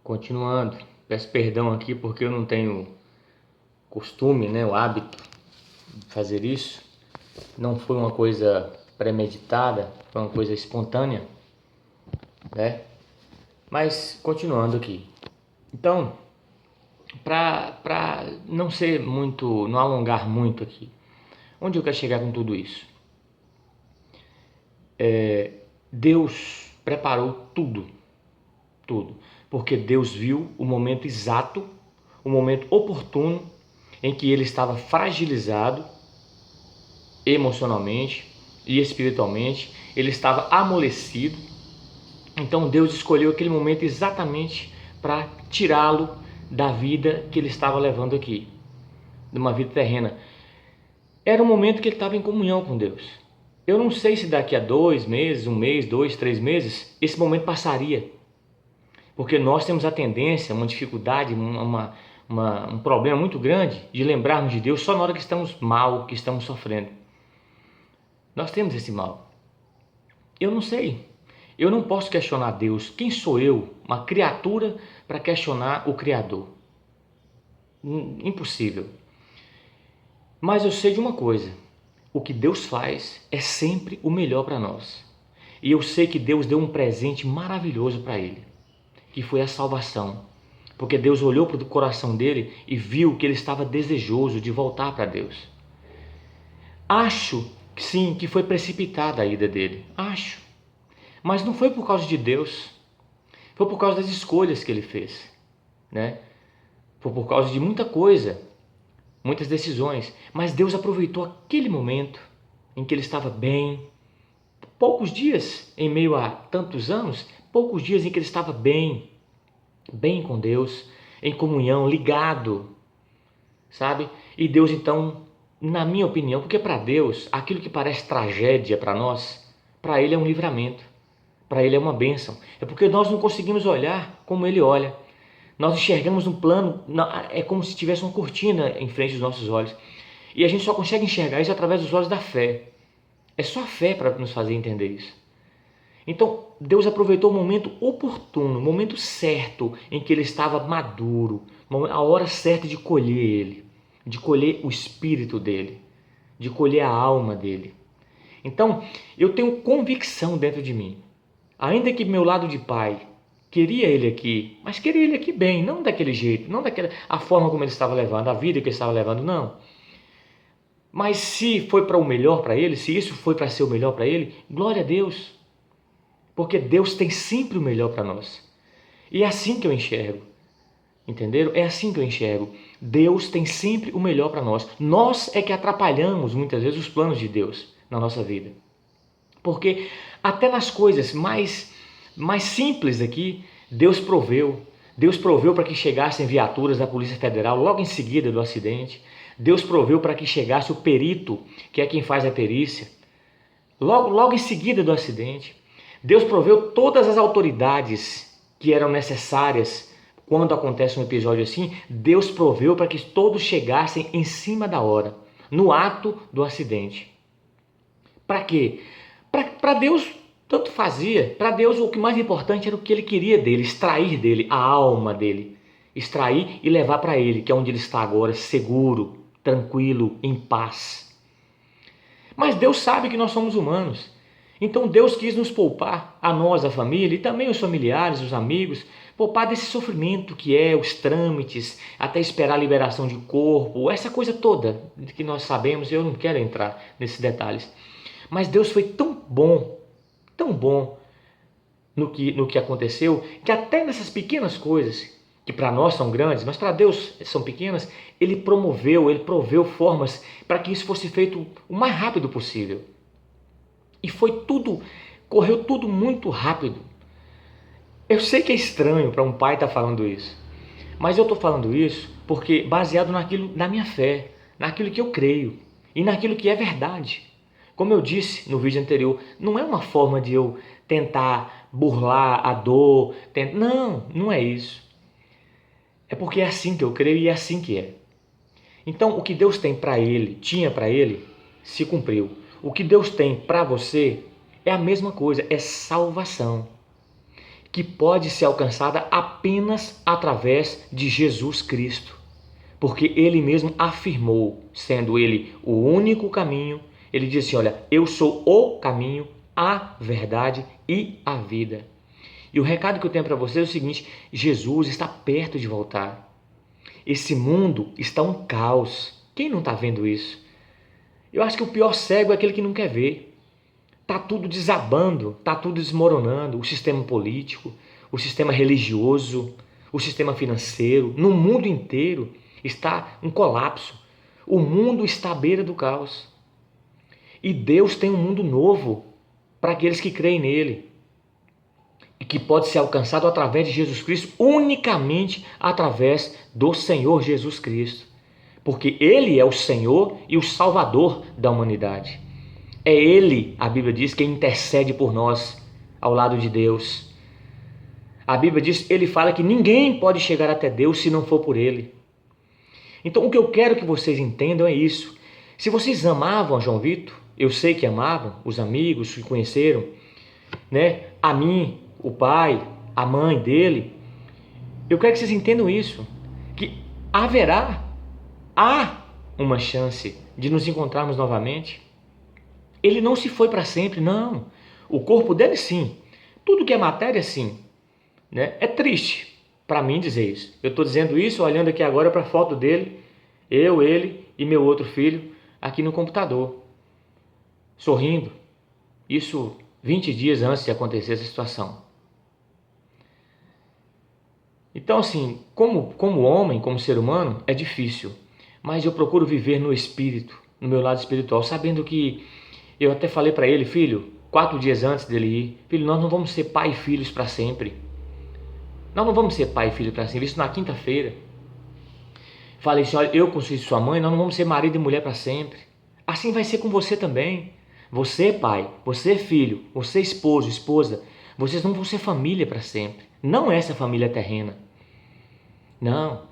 Continuando, peço perdão aqui porque eu não tenho costume, o hábito de fazer isso. Não foi uma coisa premeditada, foi uma coisa espontânea, né? Mas continuando aqui. Então, para não ser muito, não alongar muito aqui, onde eu quero chegar com tudo isso? Deus preparou tudo, porque Deus viu o momento exato, o momento oportuno em que ele estava fragilizado emocionalmente e espiritualmente, ele estava amolecido. Então Deus escolheu aquele momento exatamente para tirá-lo da vida que ele estava levando aqui, de uma vida terrena. Era um momento que ele estava em comunhão com Deus. Eu não sei se daqui a 2 meses, 1 mês, 2, 3 meses, esse momento passaria. Porque nós temos a tendência, uma dificuldade, um problema muito grande de lembrarmos de Deus só na hora que estamos mal, que estamos sofrendo. Nós temos esse mal. Eu não sei. Eu não posso questionar Deus. Quem sou eu, uma criatura, para questionar o Criador? Impossível. Mas eu sei de uma coisa. O que Deus faz é sempre o melhor para nós. E eu sei que Deus deu um presente maravilhoso para ele, que foi a salvação. Porque Deus olhou para o coração dele e viu que ele estava desejoso de voltar para Deus. Acho, sim, que foi precipitada a ida dele. Acho. Mas não foi por causa de Deus. Foi por causa das escolhas que ele fez, né? Foi por causa de muita coisa, muitas decisões. Mas Deus aproveitou aquele momento em que ele estava bem. Poucos dias, em meio a tantos anos, poucos dias em que ele estava bem com Deus, em comunhão, ligado, sabe? E Deus então, na minha opinião, porque para Deus, aquilo que parece tragédia para nós, para Ele é um livramento, para Ele é uma bênção. É porque nós não conseguimos olhar como Ele olha. Nós enxergamos um plano, é como se tivesse uma cortina em frente dos nossos olhos. E a gente só consegue enxergar isso através dos olhos da fé. É só a fé para nos fazer entender isso. Então, Deus aproveitou o momento oportuno, o momento certo em que ele estava maduro, a hora certa de colher ele, de colher o espírito dele, de colher a alma dele. Então, eu tenho convicção dentro de mim, ainda que meu lado de pai queria ele aqui, mas queria ele aqui bem, não daquele jeito, não daquela a forma como ele estava levando, a vida que ele estava levando, não. Mas se foi para o melhor para ele, se isso foi para ser o melhor para ele, glória a Deus. Porque Deus tem sempre o melhor para nós. E é assim que eu enxergo. Entenderam? É assim que eu enxergo. Deus tem sempre o melhor para nós. Nós é que atrapalhamos muitas vezes os planos de Deus na nossa vida. Porque até nas coisas mais simples aqui, Deus proveu. Deus proveu para que chegassem viaturas da Polícia Federal logo em seguida do acidente. Deus proveu para que chegasse o perito, que é quem faz a perícia, logo em seguida do acidente. Deus proveu todas as autoridades que eram necessárias quando acontece um episódio assim. Deus proveu para que todos chegassem em cima da hora, no ato do acidente. Para quê? Para Deus tanto fazia. Para Deus o que mais importante era o que ele queria dele, extrair dele a alma dele. Extrair e levar para ele, que é onde ele está agora, seguro, tranquilo, em paz. Mas Deus sabe que nós somos humanos. Então Deus quis nos poupar, a nós, a família, e também os familiares, os amigos, poupar desse sofrimento que é os trâmites, até esperar a liberação de corpo, essa coisa toda que nós sabemos. Eu não quero entrar nesses detalhes. Mas Deus foi tão bom no que aconteceu, que até nessas pequenas coisas, que para nós são grandes, mas para Deus são pequenas, ele proveu formas para que isso fosse feito o mais rápido possível. E correu tudo muito rápido. Eu sei que é estranho para um pai estar falando isso, mas eu estou falando isso porque baseado na minha fé, naquilo que eu creio e naquilo que é verdade. Como eu disse no vídeo anterior, não é uma forma de eu tentar burlar a dor. Não é isso. É porque é assim que eu creio e é assim que é. Então, o que Deus tem para ele, tinha para ele, se cumpriu. O que Deus tem para você é a mesma coisa, é salvação. que pode ser alcançada apenas através de Jesus Cristo. Porque ele mesmo afirmou, sendo ele o único caminho, ele disse, olha, eu sou o caminho, a verdade e a vida. E o recado que eu tenho para você é o seguinte, Jesus está perto de voltar. Esse mundo está um caos. Quem não está vendo isso? Eu acho que o pior cego é aquele que não quer ver. Está tudo desabando, está tudo desmoronando. O sistema político, o sistema religioso, o sistema financeiro, no mundo inteiro está um colapso. O mundo está à beira do caos. E Deus tem um mundo novo para aqueles que creem nele. E que pode ser alcançado através de Jesus Cristo, unicamente através do Senhor Jesus Cristo. Porque Ele é o Senhor e o Salvador da humanidade. É Ele, a Bíblia diz, quem intercede por nós ao lado de Deus. A Bíblia diz, Ele fala que ninguém pode chegar até Deus se não for por Ele. Então o que eu quero que vocês entendam é isso. Se vocês amavam a João Vitor, eu sei que amavam, os amigos que conheceram, né? A mim, o pai, a mãe dele, eu quero que vocês entendam isso, que há uma chance de nos encontrarmos novamente. Ele não se foi para sempre, não. O corpo dele, sim. Tudo que é matéria, sim. Né? É triste para mim dizer isso. Eu estou dizendo isso olhando aqui agora para a foto dele, eu, ele e meu outro filho aqui no computador, sorrindo. Isso 20 dias antes de acontecer essa situação. Então, assim, como homem, como ser humano, é difícil. Mas eu procuro viver no espírito, no meu lado espiritual, sabendo que eu até falei para ele, filho, 4 dias antes dele ir, filho, nós não vamos ser pai e filhos para sempre. Nós não vamos ser pai e filho para sempre, isso na quinta-feira. Falei assim, olha, eu consigo sua mãe, nós não vamos ser marido e mulher para sempre. Assim vai ser com você também. Você, pai, você, filho, você, esposo, esposa, vocês não vão ser família para sempre. Não essa família terrena. Não.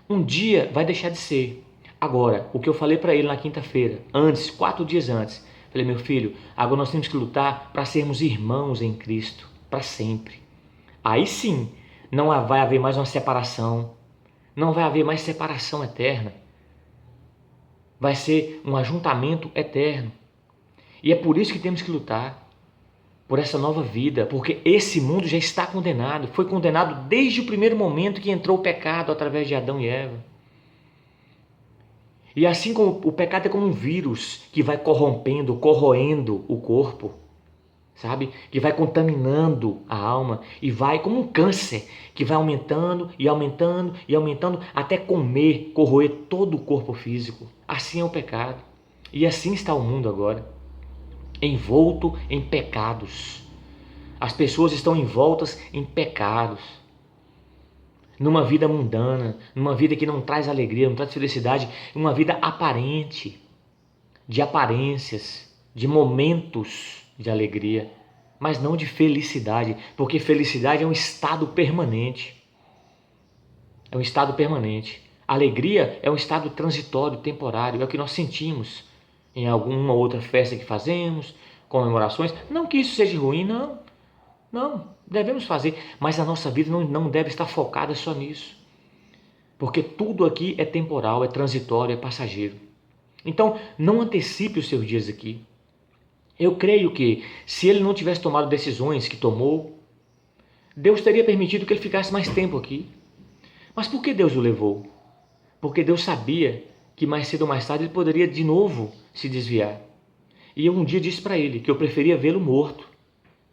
Um dia vai deixar de ser. Agora, o que eu falei para ele na quinta-feira, 4 dias antes, falei, meu filho, agora nós temos que lutar para sermos irmãos em Cristo, para sempre. Aí sim, não vai haver mais uma separação, não vai haver mais separação eterna. Vai ser um ajuntamento eterno. E é por isso que temos que lutar, por essa nova vida, porque esse mundo já está condenado, foi condenado desde o primeiro momento que entrou o pecado através de Adão e Eva. E assim como o pecado é como um vírus que vai corrompendo, corroendo o corpo, sabe? Que vai contaminando a alma e vai como um câncer que vai aumentando e aumentando e aumentando até comer, corroer todo o corpo físico. Assim é o pecado. E assim está o mundo agora, envolto em pecados. As pessoas estão envoltas em pecados. Numa vida mundana, numa vida que não traz alegria, não traz felicidade, uma vida aparente, de aparências, de momentos de alegria, mas não de felicidade, porque felicidade é um estado permanente. É um estado permanente. Alegria é um estado transitório, temporário, é o que nós sentimos em alguma outra festa que fazemos, comemorações. Não que isso seja ruim, não. Não, devemos fazer, mas a nossa vida não deve estar focada só nisso. Porque tudo aqui é temporal, é transitório, é passageiro. Então, não antecipe os seus dias aqui. Eu creio que, se ele não tivesse tomado decisões que tomou, Deus teria permitido que ele ficasse mais tempo aqui. Mas por que Deus o levou? Porque Deus sabia que mais cedo ou mais tarde ele poderia de novo se desviar. E eu um dia disse para ele que eu preferia vê-lo morto.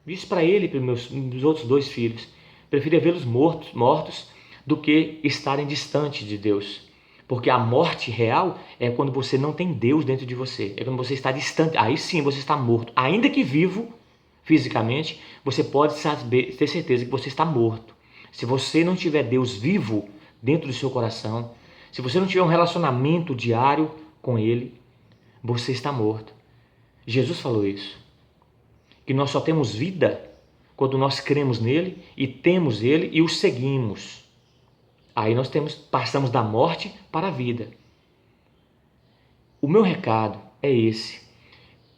Disse para ele e para meus outros 2 filhos, preferia vê-los mortos do que estarem distantes de Deus. Porque a morte real é quando você não tem Deus dentro de você. É quando você está distante. Aí sim você está morto. Ainda que vivo fisicamente, você pode ter certeza que você está morto. Se você não tiver Deus vivo dentro do seu coração, se você não tiver um relacionamento diário com Ele, você está morto. Jesus falou isso. Que nós só temos vida quando nós cremos nele e temos ele e o seguimos. Aí nós passamos da morte para a vida. O meu recado é esse.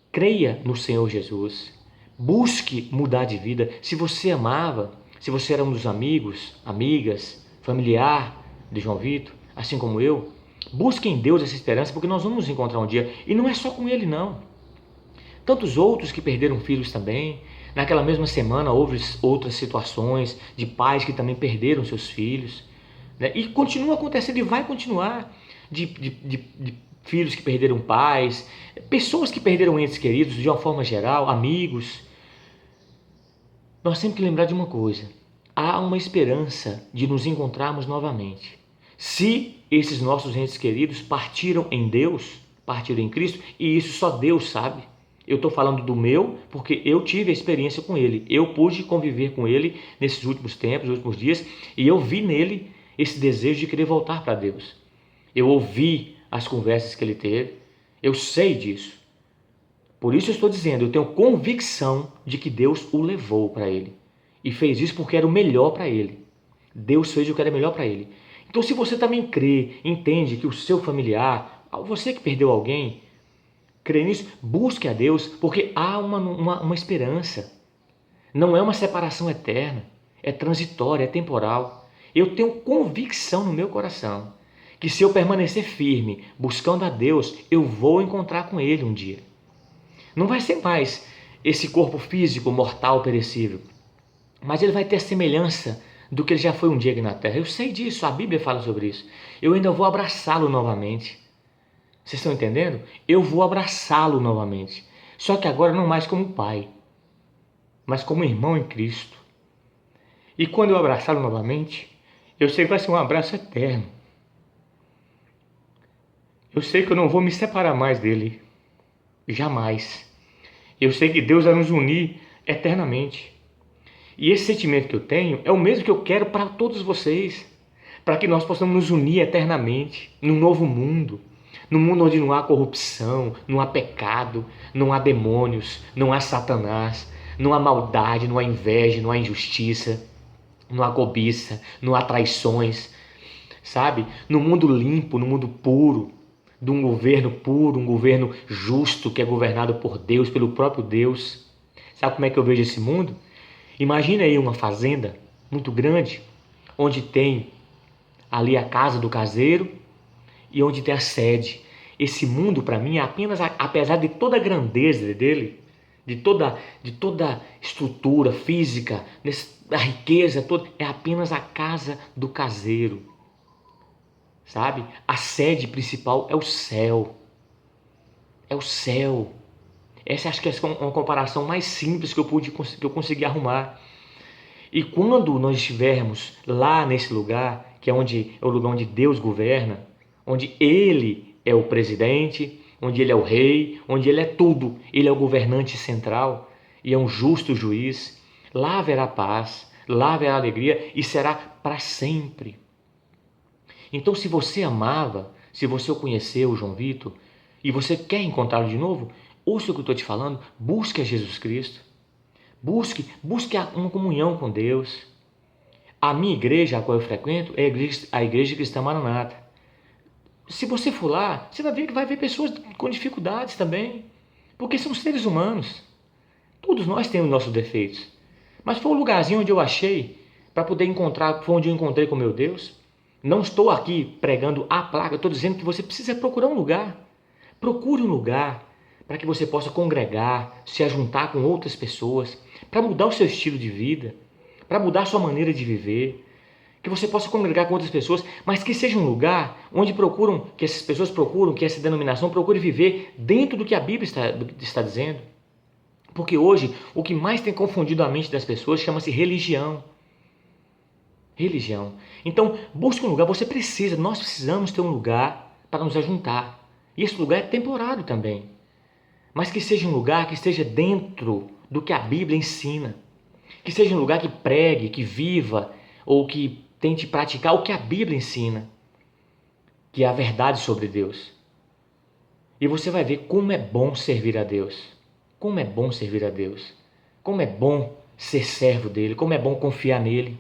Creia no Senhor Jesus. Busque mudar de vida. Se você amava, se você era um dos amigos, amigas, familiar de João Vitor, assim como eu, busque em Deus essa esperança, porque nós vamos nos encontrar um dia. E não é só com ele, não. Tantos outros que perderam filhos também. Naquela mesma semana houve outras situações de pais que também perderam seus filhos. Né? E continua acontecendo e vai continuar. De filhos que perderam pais, pessoas que perderam entes queridos de uma forma geral, amigos. Nós temos que lembrar de uma coisa: há uma esperança de nos encontrarmos novamente. Se esses nossos entes queridos partiram em Deus, partiram em Cristo, e isso só Deus sabe. Eu estou falando do meu, porque eu tive a experiência com ele. Eu pude conviver com ele nesses últimos tempos, nos últimos dias, e eu vi nele esse desejo de querer voltar para Deus. Eu ouvi as conversas que ele teve, eu sei disso. Por isso eu estou dizendo, eu tenho convicção de que Deus o levou para ele. E fez isso porque era o melhor para ele. Deus fez o que era melhor para ele. Então, se você também crê, entende que o seu familiar, você que perdeu alguém, crê nisso, busque a Deus, porque há uma esperança. Não é uma separação eterna, é transitória, é temporal. Eu tenho convicção no meu coração que se eu permanecer firme, buscando a Deus, eu vou encontrar com Ele um dia. Não vai ser mais esse corpo físico, mortal, perecível, mas ele vai ter a semelhança do que ele já foi um dia aqui na Terra. Eu sei disso, a Bíblia fala sobre isso. Eu ainda vou abraçá-lo novamente. Vocês estão entendendo? Eu vou abraçá-lo novamente. Só que agora não mais como pai, mas como irmão em Cristo. E quando eu abraçá-lo novamente, eu sei que vai ser um abraço eterno. Eu sei que eu não vou me separar mais dele. Jamais. Eu sei que Deus vai nos unir eternamente. E esse sentimento que eu tenho é o mesmo que eu quero para todos vocês. Para que nós possamos nos unir eternamente num novo mundo. Num mundo onde não há corrupção, não há pecado, não há demônios, não há Satanás, não há maldade, não há inveja, não há injustiça, não há cobiça, não há traições. Sabe? No mundo limpo, no mundo puro, de um governo puro, um governo justo que é governado por Deus, pelo próprio Deus. Sabe como é que eu vejo esse mundo? Imagina aí uma fazenda muito grande, onde tem ali a casa do caseiro e onde tem a sede. Esse mundo para mim é apenas, apesar de toda a grandeza dele, de toda estrutura física, a riqueza toda, é apenas a casa do caseiro. Sabe? A sede principal é o céu. É o céu. Essa acho que é uma comparação mais simples que eu consegui arrumar. E quando nós estivermos lá nesse lugar, que é o lugar onde Deus governa, onde Ele é o presidente, onde Ele é o rei, onde Ele é tudo, Ele é o governante central e é um justo juiz, lá haverá paz, lá haverá alegria e será para sempre. Então, se você amava, se você o conheceu, João Vitor, e você quer encontrá-lo de novo, ouça o que eu estou te falando, busque a Jesus Cristo. Busque uma comunhão com Deus. A minha igreja, a qual eu frequento, é a igreja cristã Maranata. Se você for lá, você vai ver que vai ver pessoas com dificuldades também, porque são seres humanos. Todos nós temos nossos defeitos. Mas foi o lugarzinho onde eu achei para poder encontrar, foi onde eu encontrei com meu Deus. Não estou aqui pregando a placa, estou dizendo que você precisa procurar um lugar. Procure um lugar para que você possa congregar, se ajuntar com outras pessoas, para mudar o seu estilo de vida, para mudar a sua maneira de viver, que você possa congregar com outras pessoas, mas que seja um lugar onde que essas pessoas procuram, que essa denominação procure viver dentro do que a Bíblia está dizendo. Porque hoje o que mais tem confundido a mente das pessoas chama-se religião. Religião. Então, busque um lugar, nós precisamos ter um lugar para nos ajuntar. E esse lugar é temporário também. Mas que seja um lugar que esteja dentro do que a Bíblia ensina. Que seja um lugar que pregue, que viva, ou que tente praticar o que a Bíblia ensina. Que é a verdade sobre Deus. E você vai ver como é bom servir a Deus. Como é bom servir a Deus. Como é bom ser servo dele. Como é bom confiar nele.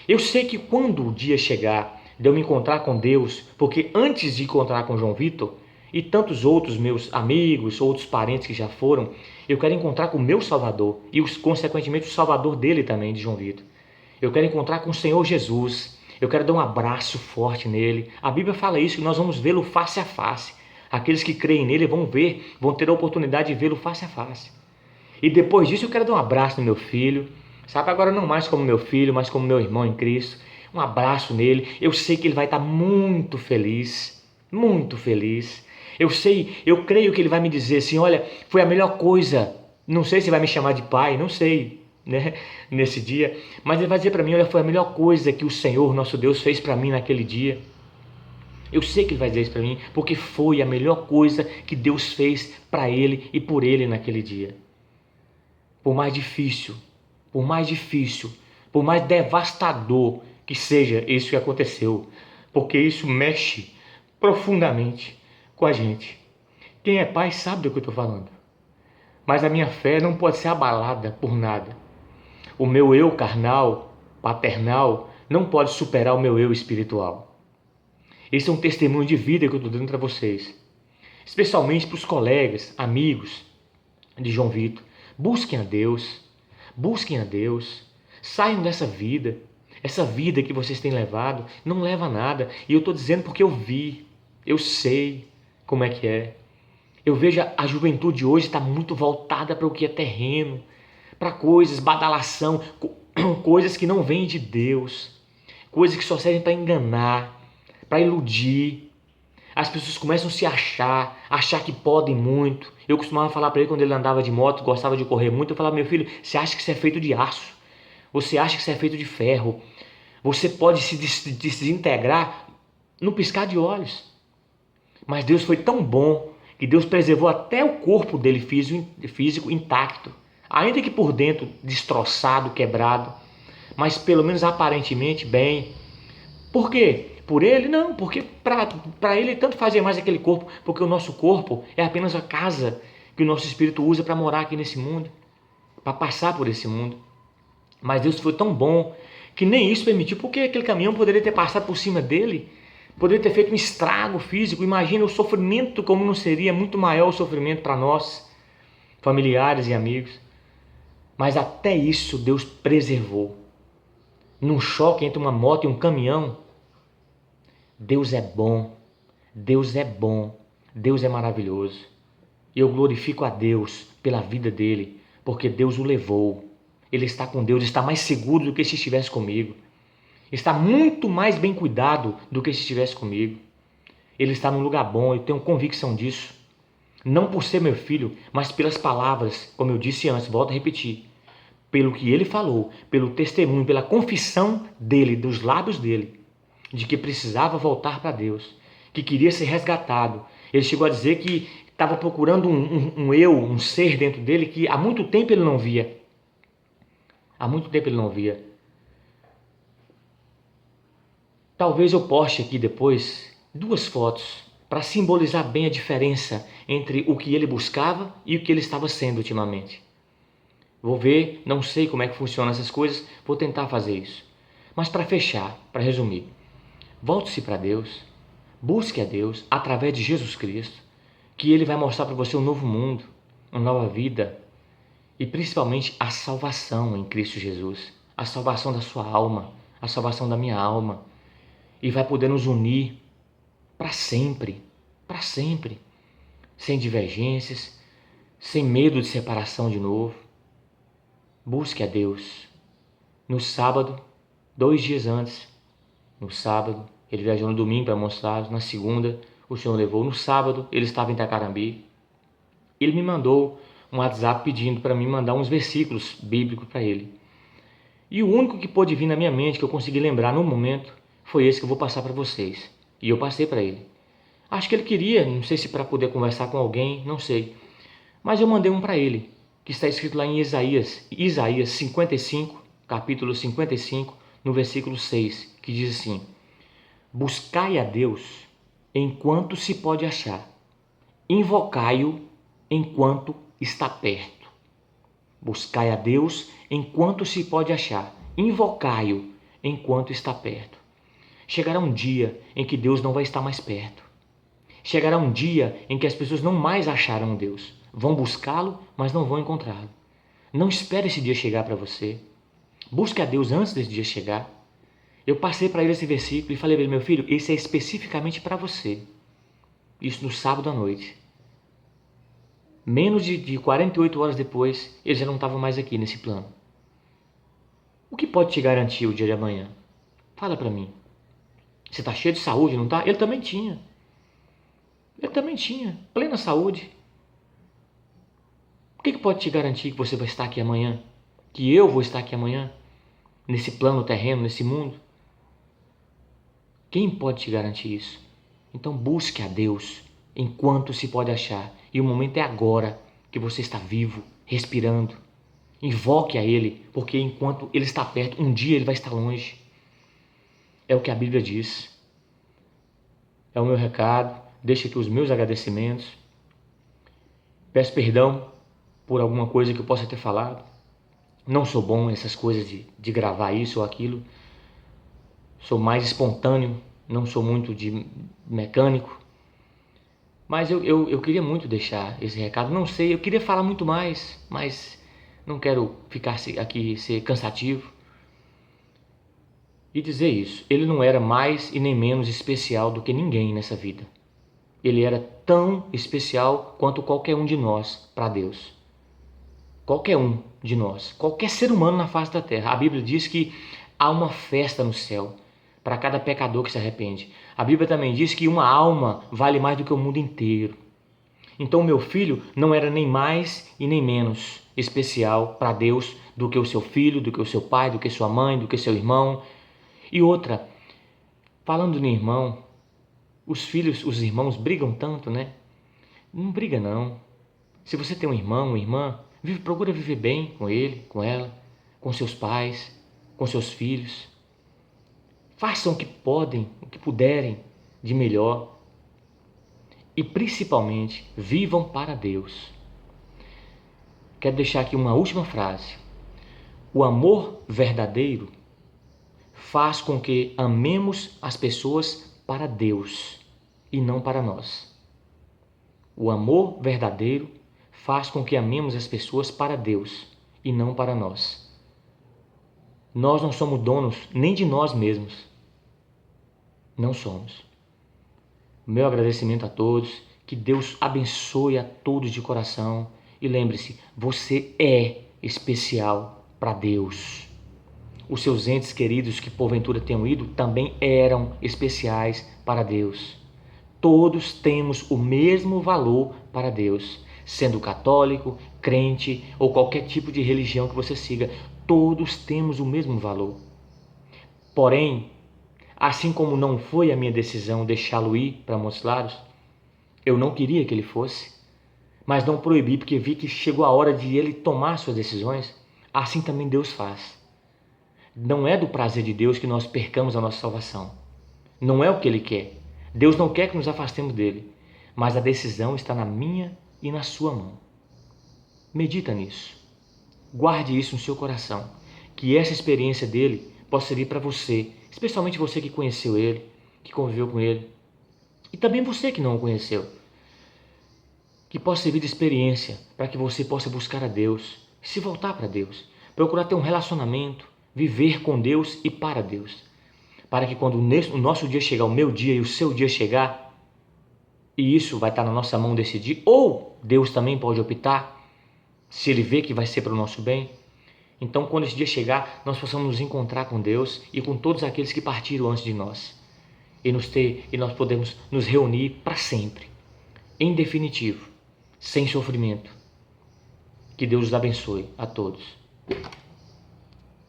Eu sei que quando o dia chegar de eu me encontrar com Deus, porque antes de encontrar com João Vitor e tantos outros meus amigos, outros parentes que já foram, eu quero encontrar com o meu Salvador e, consequentemente, o Salvador dele também, de João Vitor. Eu quero encontrar com o Senhor Jesus. Eu quero dar um abraço forte nele. A Bíblia fala isso, que nós vamos vê-lo face a face. Aqueles que creem nele vão ver, vão ter a oportunidade de vê-lo face a face. E depois disso eu quero dar um abraço no meu filho. Sabe, agora não mais como meu filho, mas como meu irmão em Cristo. Um abraço nele. Eu sei que ele vai estar muito feliz. Muito feliz. Eu creio que ele vai me dizer assim, olha, foi a melhor coisa. Não sei se vai me chamar de pai, não sei, né, nesse dia. Mas ele vai dizer para mim, olha, foi a melhor coisa que o Senhor, nosso Deus, fez para mim naquele dia. Eu sei que ele vai dizer isso para mim, porque foi a melhor coisa que Deus fez para ele e por ele naquele dia. Por mais difícil, por mais devastador que seja isso que aconteceu, porque isso mexe profundamente com a gente. Quem é pai sabe do que eu estou falando. Mas a minha fé não pode ser abalada por nada. O meu eu carnal, paternal, não pode superar o meu eu espiritual. Esse é um testemunho de vida que eu estou dando para vocês. Especialmente para os colegas, amigos de João Vitor. Busquem a Deus. Busquem a Deus. Saiam dessa vida. Essa vida que vocês têm levado não leva a nada. E eu estou dizendo porque eu vi. Eu sei como é que é. Eu vejo a juventude hoje está muito voltada para o que é terreno, para coisas, badalação, coisas que não vêm de Deus, coisas que só servem para enganar, para iludir. As pessoas começam a se achar que podem muito. Eu costumava falar para ele quando ele andava de moto, gostava de correr muito, eu falava, meu filho, você acha que você é feito de aço? Você acha que você é feito de ferro? Você pode se desintegrar no piscar de olhos. Mas Deus foi tão bom que Deus preservou até o corpo dele físico intacto. Ainda que por dentro destroçado, quebrado, mas pelo menos aparentemente bem. Por quê? Por ele? Não, porque para ele tanto fazia mais aquele corpo, porque o nosso corpo é apenas a casa que o nosso espírito usa para morar aqui nesse mundo, para passar por esse mundo. Mas Deus foi tão bom que nem isso permitiu, porque aquele caminhão poderia ter passado por cima dele, poderia ter feito um estrago físico. Imagina o sofrimento, como não seria muito maior o sofrimento para nós, familiares e amigos. Mas até isso Deus preservou. Num choque entre uma moto e um caminhão, Deus é bom, Deus é bom, Deus é maravilhoso. Eu glorifico a Deus pela vida dele, porque Deus o levou. Ele está com Deus, está mais seguro do que se estivesse comigo. Está muito mais bem cuidado do que se estivesse comigo. Ele está num lugar bom, eu tenho convicção disso. Não por ser meu filho, mas pelas palavras, como eu disse antes, volto a repetir. Pelo que ele falou, pelo testemunho, pela confissão dele, dos lábios dele, de que precisava voltar para Deus, que queria ser resgatado. Ele chegou a dizer que estava procurando um eu, um ser dentro dele que há muito tempo ele não via. Há muito tempo ele não via. Talvez eu poste aqui depois 2 fotos para simbolizar bem a diferença entre o que ele buscava e o que ele estava sendo ultimamente. Vou ver, não sei como é que funcionam essas coisas, vou tentar fazer isso. Mas para fechar, para resumir, volte-se para Deus, busque a Deus através de Jesus Cristo, que Ele vai mostrar para você um novo mundo, uma nova vida e principalmente a salvação em Cristo Jesus, a salvação da sua alma, a salvação da minha alma, e vai poder nos unir para sempre, sem divergências, sem medo de separação de novo. Busque a Deus. No sábado, 2 dias antes, no sábado, ele viajou no domingo para mostrar, na segunda, o Senhor levou. No sábado, ele estava em Itacarambi. Ele me mandou um WhatsApp pedindo para mim mandar uns versículos bíblicos para ele. E o único que pôde vir na minha mente, que eu consegui lembrar no momento, foi esse que eu vou passar para vocês. E eu passei para ele. Acho que ele queria, não sei se para poder conversar com alguém, não sei. Mas eu mandei um para ele, que está escrito lá em Isaías 55, capítulo 55, no versículo 6, que diz assim: buscai a Deus enquanto se pode achar, invocai-o enquanto está perto. Buscai a Deus enquanto se pode achar, invocai-o enquanto está perto. Chegará um dia em que Deus não vai estar mais perto. Chegará um dia em que as pessoas não mais acharão Deus. Vão buscá-lo, mas não vão encontrá-lo. Não espere esse dia chegar para você. Busque a Deus antes desse dia chegar. Eu passei para ele esse versículo e falei para ele: meu filho, esse é especificamente para você. Isso no sábado à noite. Menos de 48 horas depois, ele já não estava mais aqui nesse plano. O que pode te garantir o dia de amanhã? Fala para mim. Você está cheio de saúde, não está? Ele também tinha. Ele também tinha. Plena saúde. O que pode te garantir que você vai estar aqui amanhã? Que eu vou estar aqui amanhã? Nesse plano terreno, nesse mundo? Quem pode te garantir isso? Então busque a Deus enquanto se pode achar. E o momento é agora que você está vivo, respirando. Invoque a Ele, porque enquanto Ele está perto, um dia Ele vai estar longe. É o que a Bíblia diz. É o meu recado. Deixo aqui os meus agradecimentos. Peço perdão por alguma coisa que eu possa ter falado. Não sou bom nessas coisas de gravar isso ou aquilo. Sou mais espontâneo, não sou muito de mecânico. Mas eu queria muito deixar esse recado. Não sei, eu queria falar muito mais, mas não quero ficar aqui ser cansativo. E dizer isso, ele não era mais e nem menos especial do que ninguém nessa vida. Ele era tão especial quanto qualquer um de nós para Deus. Qualquer um de nós, qualquer ser humano na face da terra. A Bíblia diz que há uma festa no céu para cada pecador que se arrepende. A Bíblia também diz que uma alma vale mais do que o mundo inteiro. Então meu filho não era nem mais e nem menos especial para Deus do que o seu filho, do que o seu pai, do que sua mãe, do que seu irmão. E outra, falando no irmão, os filhos, os irmãos brigam tanto, né? Não briga não. Se você tem um irmão, uma irmã, procura viver bem com ele, com ela, com seus pais, com seus filhos. Façam o que podem, o que puderem de melhor. E principalmente, vivam para Deus. Quero deixar aqui uma última frase. O amor verdadeiro faz com que amemos as pessoas para Deus e não para nós. O amor verdadeiro faz com que amemos as pessoas para Deus e não para nós. Nós não somos donos nem de nós mesmos. Não somos. Meu agradecimento a todos. Que Deus abençoe a todos de coração. E lembre-se, você é especial para Deus. Os seus entes queridos que porventura tenham ido também eram especiais para Deus. Todos temos o mesmo valor para Deus. Sendo católico, crente ou qualquer tipo de religião que você siga, todos temos o mesmo valor. Porém, assim como não foi a minha decisão deixá-lo ir para Montes Claros, eu não queria que ele fosse, mas não proibi porque vi que chegou a hora de ele tomar suas decisões. Assim também Deus faz. Não é do prazer de Deus que nós percamos a nossa salvação. Não é o que Ele quer. Deus não quer que nos afastemos dele, mas a decisão está na minha e na sua mão. Medita nisso. Guarde isso no seu coração. Que essa experiência dele possa servir para você, especialmente você que conheceu ele, que conviveu com ele, e também você que não o conheceu. Que possa servir de experiência para que você possa buscar a Deus, se voltar para Deus, procurar ter um relacionamento, viver com Deus e para Deus. Para que quando o nosso dia chegar, o meu dia e o seu dia chegar, e isso vai estar na nossa mão decidir, ou Deus também pode optar, se Ele vê que vai ser para o nosso bem. Então, quando esse dia chegar, nós possamos nos encontrar com Deus e com todos aqueles que partiram antes de nós. E nós podemos nos reunir para sempre. Em definitivo, sem sofrimento. Que Deus os abençoe a todos.